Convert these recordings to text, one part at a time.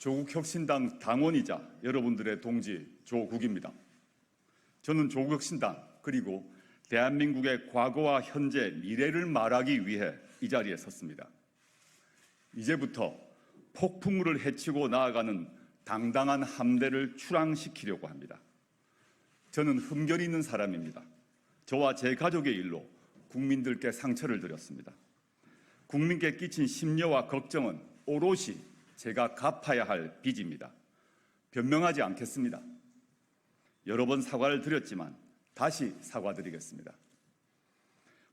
조국혁신당 당원이자 여러분들의 동지 조국입니다. 저는 조국혁신당 그리고 대한민국의 과거와 현재, 미래를 말하기 위해 이 자리에 섰습니다. 이제부터 폭풍우를 헤치고 나아가는 당당한 함대를 출항시키려고 합니다. 저는 흠결이 있는 사람입니다. 저와 제 가족의 일로 국민들께 상처를 드렸습니다. 국민께 끼친 심려와 걱정은 오롯이 제가 갚아야 할 빚입니다. 변명하지 않겠습니다. 여러 번 사과를 드렸지만 다시 사과드리겠습니다.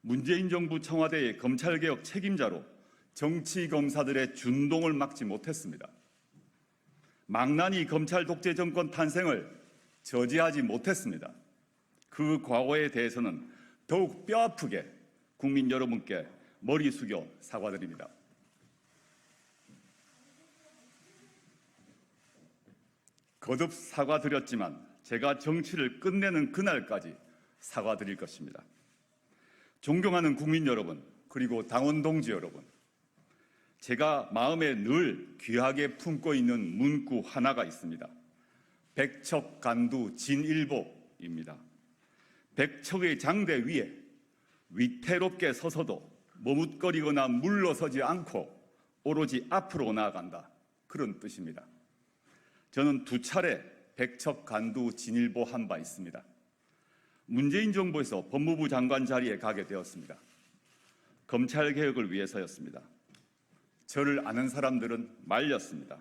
문재인 정부 청와대의 검찰개혁 책임자로 정치검사들의 준동을 막지 못했습니다. 망나니 검찰 독재 정권 탄생을 저지하지 못했습니다. 그 과거에 대해서는 더욱 뼈아프게 국민 여러분께 머리 숙여 사과드립니다. 거듭 사과드렸지만 제가 정치를 끝내는 그날까지 사과드릴 것입니다. 존경하는 국민 여러분, 그리고 당원 동지 여러분, 제가 마음에 늘 귀하게 품고 있는 문구 하나가 있습니다. 백척간두 진일보입니다. 백척의 장대 위에 위태롭게 서서도 머뭇거리거나 물러서지 않고 오로지 앞으로 나아간다, 그런 뜻입니다. 저는 두 차례 백척간두 진일보 한 바 있습니다. 문재인 정부에서 법무부 장관 자리에 가게 되었습니다. 검찰개혁을 위해서였습니다. 저를 아는 사람들은 말렸습니다.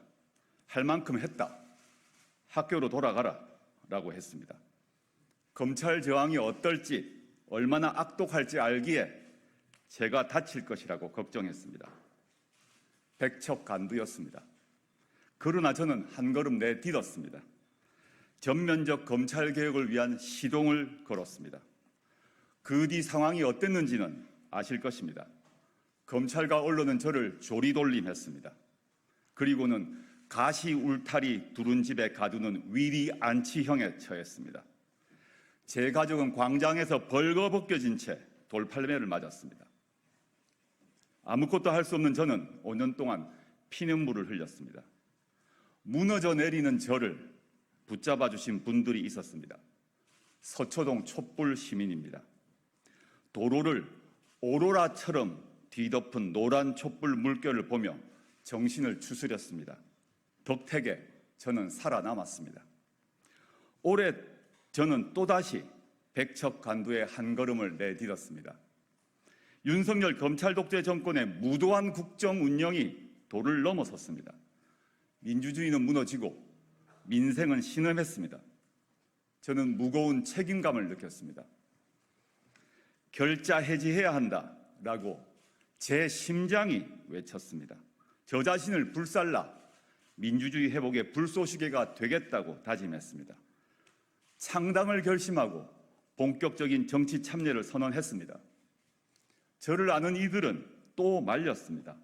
할 만큼 했다. 학교로 돌아가라 라고 했습니다. 검찰 저항이 어떨지, 얼마나 악독할지 알기에 제가 다칠 것이라고 걱정했습니다. 백척간두였습니다. 그러나 저는 한 걸음 내딛었습니다. 전면적 검찰개혁을 위한 시동을 걸었습니다. 그 뒤 상황이 어땠는지는 아실 것입니다. 검찰과 언론은 저를 조리돌림했습니다. 그리고는 가시 울타리 두른 집에 가두는 위리 안치형에 처했습니다. 제 가족은 광장에서 벌거벗겨진 채 돌팔매를 맞았습니다. 아무것도 할 수 없는 저는 5년 동안 피눈물을 흘렸습니다. 무너져 내리는 저를 붙잡아 주신 분들이 있었습니다. 서초동 촛불 시민입니다. 도로를 오로라처럼 뒤덮은 노란 촛불 물결을 보며 정신을 추스렸습니다. 덕택에 저는 살아남았습니다. 올해 저는 또다시 백척간두의 한 걸음을 내딛었습니다. 윤석열 검찰 독재 정권의 무도한 국정 운영이 도를 넘어섰습니다. 민주주의는 무너지고 민생은 신음했습니다. 저는 무거운 책임감을 느꼈습니다. 결자 해지해야 한다라고 제 심장이 외쳤습니다. 저 자신을 불살라 민주주의 회복의 불쏘시개가 되겠다고 다짐했습니다. 창당을 결심하고 본격적인 정치 참여를 선언했습니다. 저를 아는 이들은 또 말렸습니다.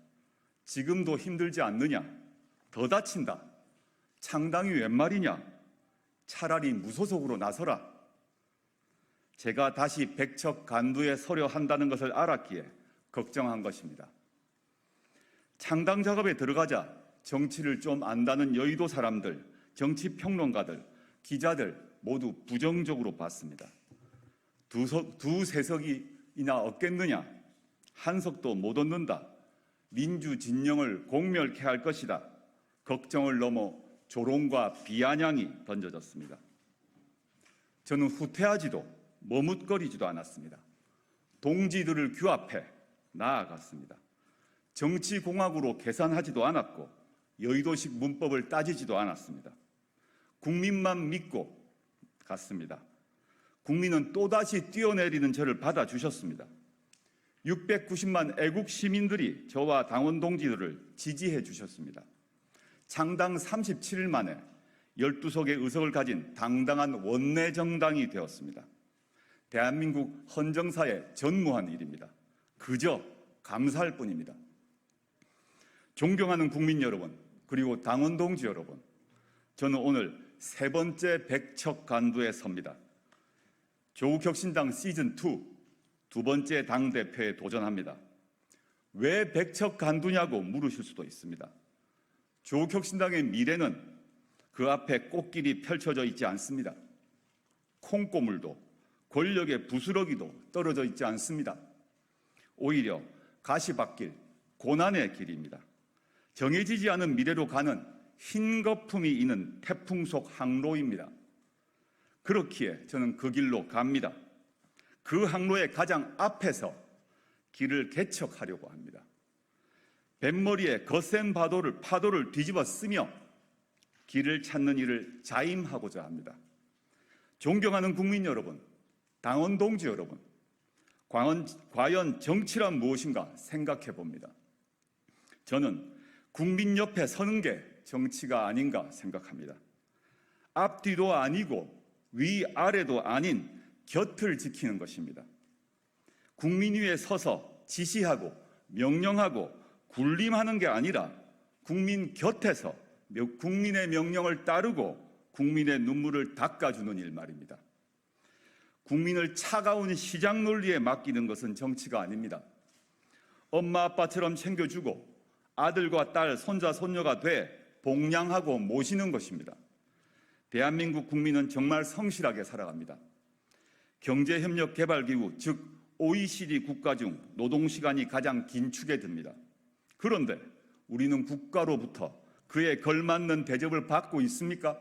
지금도 힘들지 않느냐? 더 다친다. 창당이 웬 말이냐? 차라리 무소속으로 나서라. 제가 다시 백척간두에 서려 한다는 것을 알았기에 걱정한 것입니다. 창당 작업에 들어가자 정치를 좀 안다는 여의도 사람들, 정치평론가들, 기자들 모두 부정적으로 봤습니다. 두세 석이나 얻겠느냐? 한 석도 못 얻는다. 민주 진영을 공멸케 할 것이다. 걱정을 넘어 조롱과 비아냥이 던져졌습니다. 저는 후퇴하지도 머뭇거리지도 않았습니다. 동지들을 규합해 나아갔습니다. 정치공학으로 계산하지도 않았고 여의도식 문법을 따지지도 않았습니다. 국민만 믿고 갔습니다. 국민은 또다시 뛰어내리는 저를 받아주셨습니다. 690만 애국 시민들이 저와 당원 동지들을 지지해 주셨습니다. 창당 37일 만에 12석의 의석을 가진 당당한 원내 정당이 되었습니다. 대한민국 헌정사에 전무한 일입니다. 그저 감사할 뿐입니다. 존경하는 국민 여러분, 그리고 당원 동지 여러분, 저는 오늘 세 번째 백척간두에 섭니다. 조국혁신당 시즌2 두 번째 당대표에 도전합니다. 왜 백척간두냐고 물으실 수도 있습니다. 조국혁신당의 미래는 그 앞에 꽃길이 펼쳐져 있지 않습니다. 콩고물도 권력의 부스러기도 떨어져 있지 않습니다. 오히려 가시밭길, 고난의 길입니다. 정해지지 않은 미래로 가는 흰 거품이 있는 태풍 속 항로입니다. 그렇기에 저는 그 길로 갑니다. 그 항로의 가장 앞에서 길을 개척하려고 합니다. 뱃머리에 거센 파도를 뒤집어 쓰며 길을 찾는 일을 자임하고자 합니다. 존경하는 국민 여러분, 당원 동지 여러분, 과연 정치란 무엇인가 생각해 봅니다. 저는 국민 옆에 서는 게 정치가 아닌가 생각합니다. 앞뒤도 아니고 위아래도 아닌 곁을 지키는 것입니다. 국민 위에 서서 지시하고 명령하고 군림하는 게 아니라 국민 곁에서 국민의 명령을 따르고 국민의 눈물을 닦아주는 일 말입니다. 국민을 차가운 시장 논리에 맡기는 것은 정치가 아닙니다. 엄마 아빠처럼 챙겨주고 아들과 딸, 손자, 손녀가 돼 봉양하고 모시는 것입니다. 대한민국 국민은 정말 성실하게 살아갑니다. 경제협력개발기구, 즉 OECD 국가 중 노동시간이 가장 긴 축에 듭니다. 그런데 우리는 국가로부터 그에 걸맞는 대접을 받고 있습니까?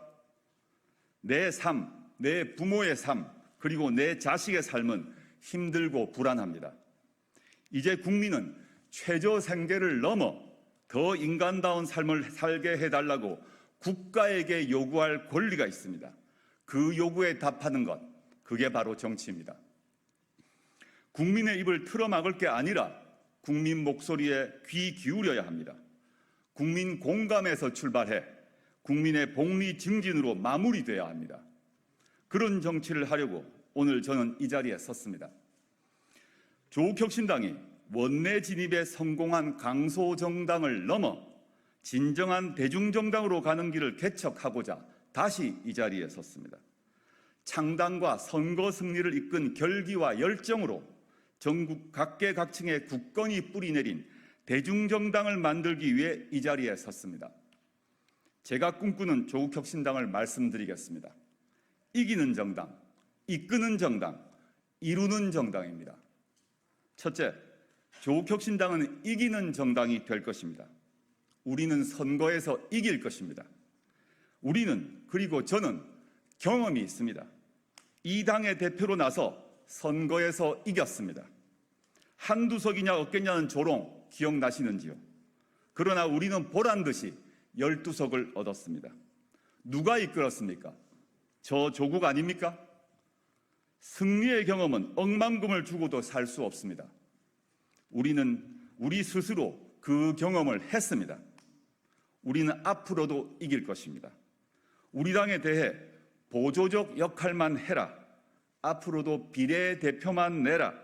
내 삶, 내 부모의 삶, 그리고 내 자식의 삶은 힘들고 불안합니다. 이제 국민은 최저 생계를 넘어 더 인간다운 삶을 살게 해달라고 국가에게 요구할 권리가 있습니다. 그 요구에 답하는 것, 그게 바로 정치입니다. 국민의 입을 틀어막을 게 아니라 국민 목소리에 귀 기울여야 합니다. 국민 공감에서 출발해 국민의 복리 증진으로 마무리돼야 합니다. 그런 정치를 하려고 오늘 저는 이 자리에 섰습니다. 조국혁신당이 원내 진입에 성공한 강소정당을 넘어 진정한 대중정당으로 가는 길을 개척하고자 다시 이 자리에 섰습니다. 창당과 선거 승리를 이끈 결기와 열정으로 전국 각계각층의 국권이 뿌리내린 대중정당을 만들기 위해 이 자리에 섰습니다. 제가 꿈꾸는 조국혁신당을 말씀드리겠습니다. 이기는 정당, 이끄는 정당, 이루는 정당입니다. 첫째, 조국혁신당은 이기는 정당이 될 것입니다. 우리는 선거에서 이길 것입니다. 우리는, 그리고 저는 경험이 있습니다. 이 당의 대표로 나서 선거에서 이겼습니다. 한두 석이냐 없겠냐는 조롱 기억나시는지요? 그러나 우리는 보란듯이 12석을 얻었습니다. 누가 이끌었습니까? 저 조국 아닙니까? 승리의 경험은 억만금을 주고도 살 수 없습니다. 우리는 우리 스스로 그 경험을 했습니다. 우리는 앞으로도 이길 것입니다. 우리 당에 대해 보조적 역할만 해라, 앞으로도 비례대표만 내라,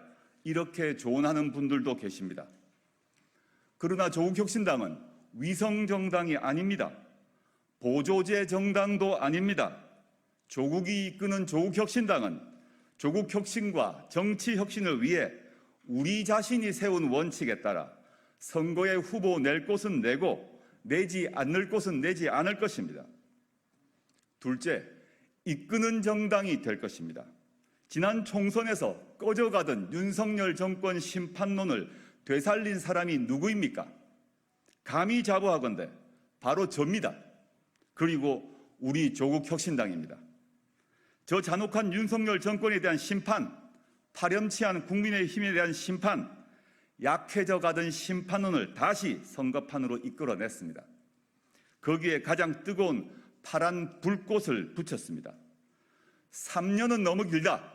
이렇게 조언하는 분들도 계십니다. 그러나 조국혁신당은 위성정당이 아닙니다. 보조제 정당도 아닙니다. 조국이 이끄는 조국혁신당은 조국혁신과 정치혁신을 위해 우리 자신이 세운 원칙에 따라 선거에 후보 낼 곳은 내고 내지 않을 곳은 내지 않을 것입니다. 둘째, 이끄는 정당이 될 것입니다. 지난 총선에서 꺼져가던 윤석열 정권 심판론을 되살린 사람이 누구입니까? 감히 자부하건대 바로 저입니다. 그리고 우리 조국혁신당입니다. 저 잔혹한 윤석열 정권에 대한 심판, 파렴치한 국민의힘에 대한 심판, 약해져 가던 심판론을 다시 선거판으로 이끌어냈습니다. 거기에 가장 뜨거운 파란 불꽃을 붙였습니다. 3년은 너무 길다.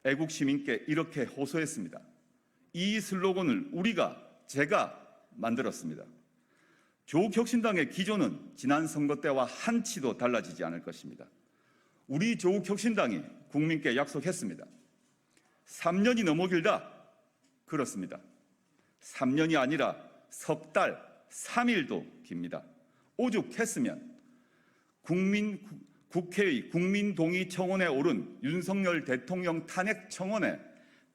애국 시민께 이렇게 호소했습니다. 이 슬로건을 제가 만들었습니다. 조국혁신당의 기조는 지난 선거 때와 한치도 달라지지 않을 것입니다. 우리 조국혁신당이 국민께 약속했습니다. 3년이 너무 길다. 그렇습니다. 3년이 아니라 석 달, 3일도 깁니다. 오죽했으면 국회의 국민동의 청원에 오른 윤석열 대통령 탄핵 청원에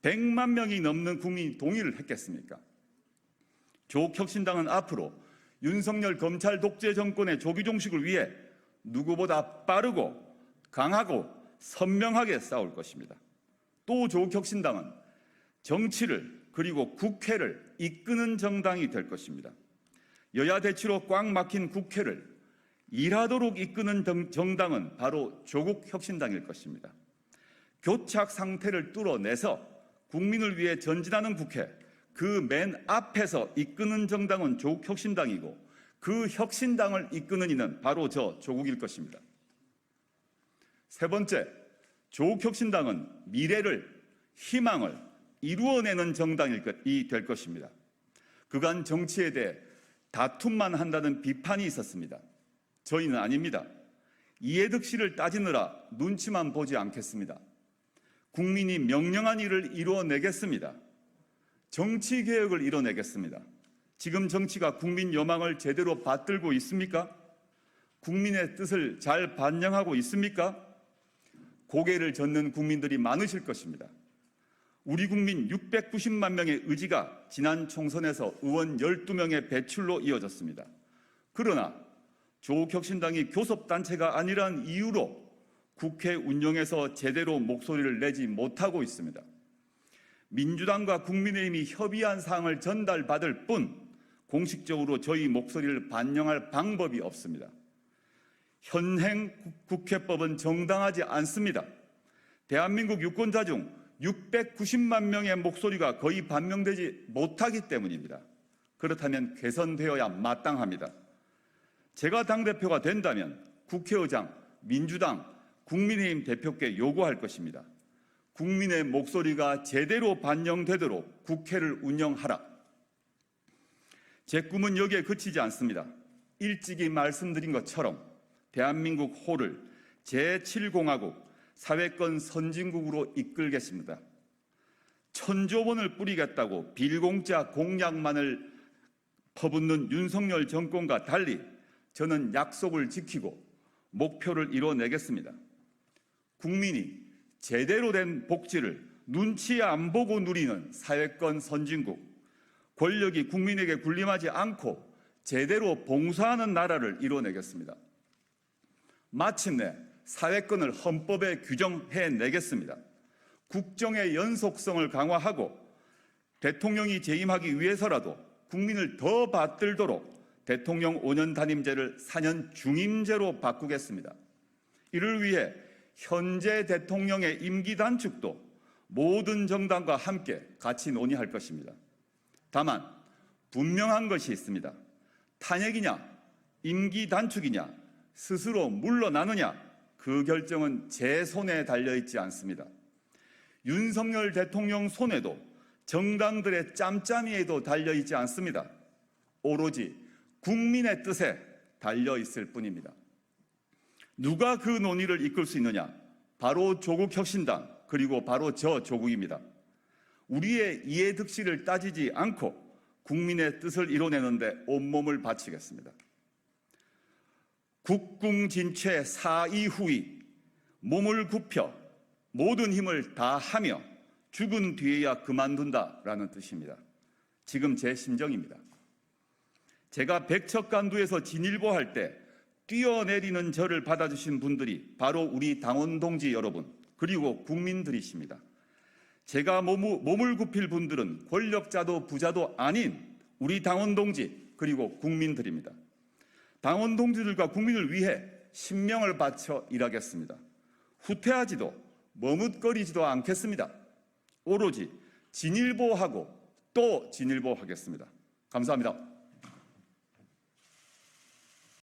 100만 명이 넘는 국민이 동의를 했겠습니까? 조국혁신당은 앞으로 윤석열 검찰 독재 정권의 조기 종식을 위해 누구보다 빠르고 강하고 선명하게 싸울 것입니다. 또 조국혁신당은 정치를 그리고 국회를 이끄는 정당이 될 것입니다. 여야 대치로 꽉 막힌 국회를 일하도록 이끄는 정당은 바로 조국혁신당일 것입니다. 교착 상태를 뚫어내서 국민을 위해 전진하는 국회, 그 맨 앞에서 이끄는 정당은 조국혁신당이고 그 혁신당을 이끄는 이는 바로 저 조국일 것입니다. 세 번째, 조국혁신당은 미래를, 희망을 이루어내는 정당이 될 것입니다. 그간 정치에 대해 다툼만 한다는 비판이 있었습니다. 저희는 아닙니다. 이해득실을 따지느라 눈치만 보지 않겠습니다. 국민이 명령한 일을 이루어내겠습니다. 정치개혁을 이뤄내겠습니다. 지금 정치가 국민 여망을 제대로 받들고 있습니까? 국민의 뜻을 잘 반영하고 있습니까? 고개를 젓는 국민들이 많으실 것입니다. 우리 국민 690만 명의 의지가 지난 총선에서 의원 12명의 배출로 이어졌습니다. 그러나 조국혁신당이 교섭단체가 아니라는 이유로 국회 운영에서 제대로 목소리를 내지 못하고 있습니다. 민주당과 국민의힘이 협의한 사항을 전달받을 뿐 공식적으로 저희 목소리를 반영할 방법이 없습니다. 현행 국회법은 정당하지 않습니다. 대한민국 유권자 중 690만 명의 목소리가 거의 반영되지 못하기 때문입니다. 그렇다면 개선되어야 마땅합니다. 제가 당대표가 된다면 국회의장, 민주당, 국민의힘 대표께 요구할 것입니다. 국민의 목소리가 제대로 반영되도록 국회를 운영하라. 제 꿈은 여기에 그치지 않습니다. 일찍이 말씀드린 것처럼 대한민국 호를 제7공화국 사회권 선진국으로 이끌겠습니다. 천조 원을 뿌리겠다고 빌공짜 공약만을 퍼붓는 윤석열 정권과 달리 저는 약속을 지키고 목표를 이뤄내겠습니다. 국민이 제대로 된 복지를 눈치 안 보고 누리는 사회권 선진국, 권력이 국민에게 군림하지 않고 제대로 봉사하는 나라를 이뤄내겠습니다. 마침내 사회권을 헌법에 규정해내겠습니다. 국정의 연속성을 강화하고 대통령이 재임하기 위해서라도 국민을 더 받들도록 대통령 5년 단임제를 4년 중임제로 바꾸겠습니다. 이를 위해 현재 대통령의 임기 단축도 모든 정당과 함께 같이 논의할 것입니다. 다만 분명한 것이 있습니다. 탄핵이냐, 임기 단축이냐, 스스로 물러나느냐, 그 결정은 제 손에 달려있지 않습니다. 윤석열 대통령 손에도 정당들의 짬짬이에도 달려있지 않습니다. 오로지 국민의 뜻에 달려있을 뿐입니다. 누가 그 논의를 이끌 수 있느냐? 바로 조국혁신당, 그리고 바로 저 조국입니다. 우리의 이해득실을 따지지 않고 국민의 뜻을 이뤄내는데 온몸을 바치겠습니다. 국궁진최 사이후이, 몸을 굽혀 모든 힘을 다하며 죽은 뒤에야 그만둔다라는 뜻입니다. 지금 제 심정입니다. 제가 백척간두에서 진일보할 때 뛰어내리는 저를 받아주신 분들이 바로 우리 당원 동지 여러분, 그리고 국민들이십니다. 제가 몸을 굽힐 분들은 권력자도 부자도 아닌 우리 당원 동지, 그리고 국민들입니다. 당원 동지들과 국민을 위해 신명을 바쳐 일하겠습니다. 후퇴하지도 머뭇거리지도 않겠습니다. 오로지 진일보하고 또 진일보하겠습니다. 감사합니다.